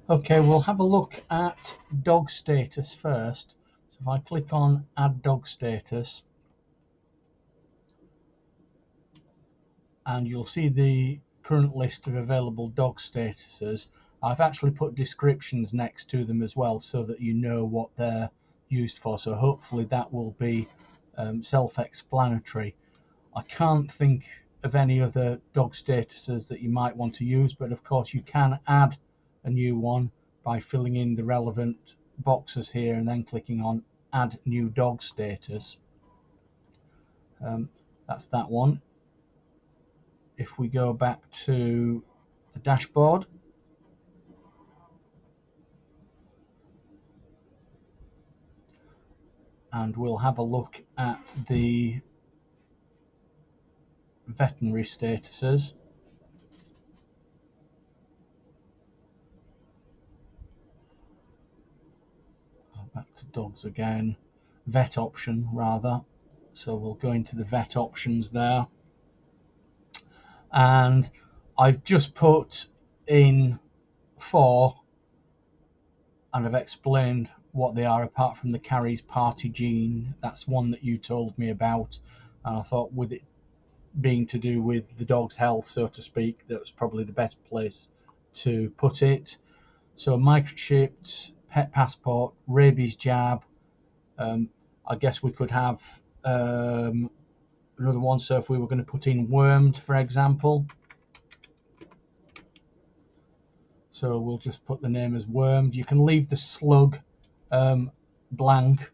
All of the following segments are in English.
Okay, we'll have a look at dog status first. So if I click on add dog status, and you'll see the current list of available dog statuses. I've actually put descriptions next to them as well so that you know what they're used for, so hopefully that will be self-explanatory. I can't think of any other dog statuses that you might want to use, but of course you can add a new one by filling in the relevant boxes here and then clicking on add new dog status. That's that one. If we go back to the dashboard, and we'll have a look at the veterinary statuses. Back to dogs again, vet option rather. So we'll go into the vet options there, and I've just put in 4, and I've explained what they are apart from the Carries Party gene. That's one that you told me about, and I thought with it being to do with the dog's health, so to speak, that was probably the best place to put it. So microchipped, pet passport, rabies jab. I guess we could have another one. So if we were going to put in wormed, for example, so we'll just put the name as wormed. You can leave the slug blank.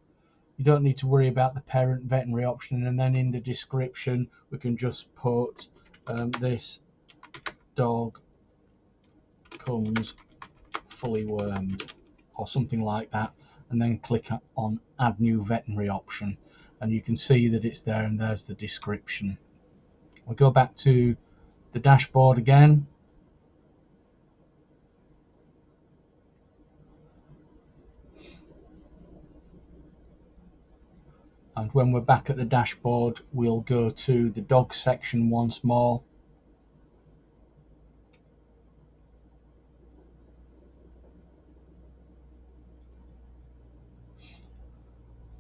You don't need to worry about the parent veterinary option, and then in the description we can just put this dog comes fully wormed or something like that, and then click on add new veterinary option, and you can see that it's there, and there's the description. We'll go back to the dashboard again, and when we're back at the dashboard we'll go to the dog section once more.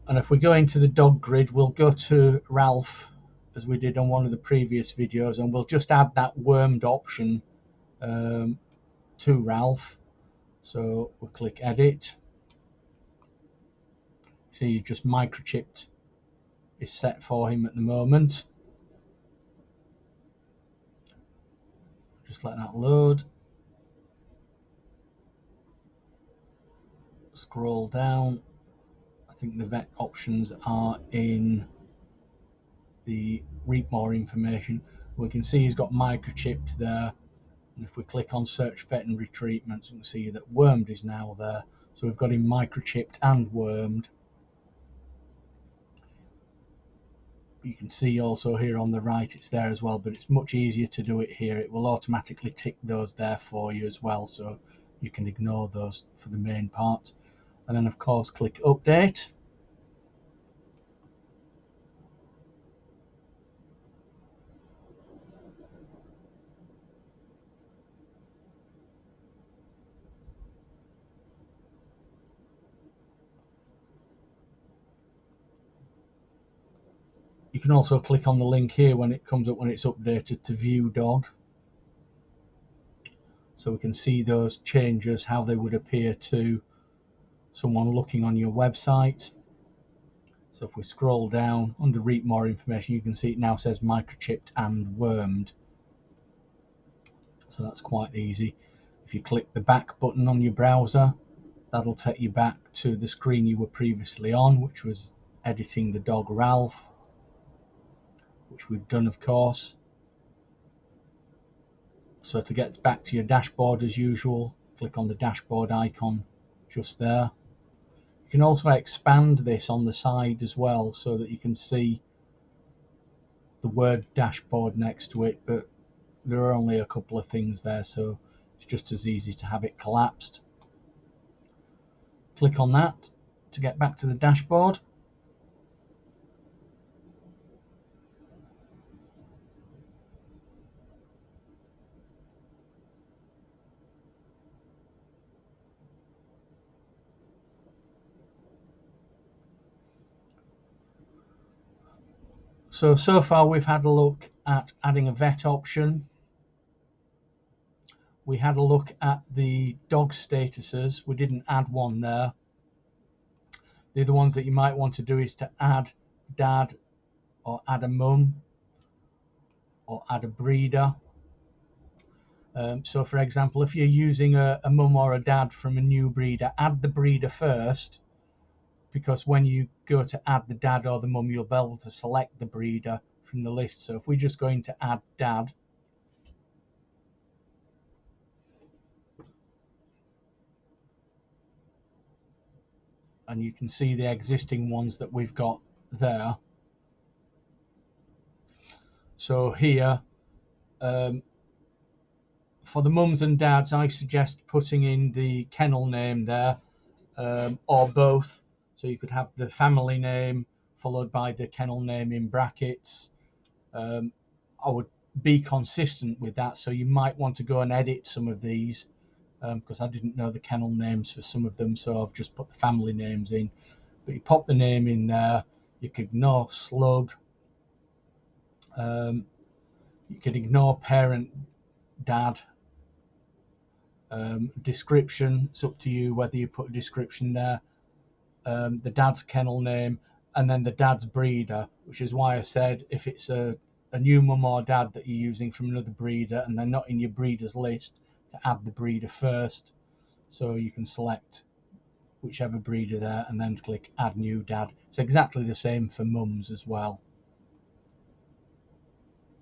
And if we go into the dog grid, we'll go to Ralph as we did on one of the previous videos, and we'll just add that wormed option to Ralph. So we'll click edit. See, just microchipped is set for him at the moment. Just let that load. Scroll down. I think the vet options are in the Reapmoor information. We can see he's got microchipped there, and if we click on search veterinary treatments, we can see that wormed is now there. So we've got him microchipped and wormed. You can see also here on the right it's there as well, but it's much easier to do it here. It will automatically tick those there for you as well, so you can ignore those for the main part. And then of course click update. You can also click on the link here when it comes up, when it's updated, to view dog, so we can see those changes, how they would appear to someone looking on your website. So if we scroll down under Reapmoor information, you can see it now says microchipped and wormed. So that's quite easy. If you click the back button on your browser, that'll take you back to the screen you were previously on, which was editing the dog Ralph, which we've done of course. So to get back to your dashboard as usual, click on the dashboard icon just there. You can also expand this on the side as well so that you can see the word dashboard next to it, but there are only a couple of things there, so it's just as easy to have it collapsed. Click on that to get back to the dashboard. So far we've had a look at adding a vet option. We had a look at the dog statuses. We didn't add one there. The other ones that you might want to do is to add dad, or add a mum, or add a breeder. So for example, if you're using a mum or a dad from a new breeder, add the breeder first, because when you go to add the dad or the mum, you'll be able to select the breeder from the list. So if we just go into add dad, and you can see the existing ones that we've got there. So here, for the mums and dads, I suggest putting in the kennel name there, or both. So you could have the family name followed by the kennel name in brackets. I would be consistent with that. So you might want to go and edit some of these, because I didn't know the kennel names for some of them, so I've just put the family names in. But you pop the name in there. You can ignore slug. You can ignore parent, dad. Description, it's up to you whether you put a description there. The dad's kennel name, and then the dad's breeder, which is why I said if it's a new mum or dad that you're using from another breeder and they're not in your breeders list, to add the breeder first. So you can select whichever breeder there and then click add new dad. It's exactly the same for mums as well.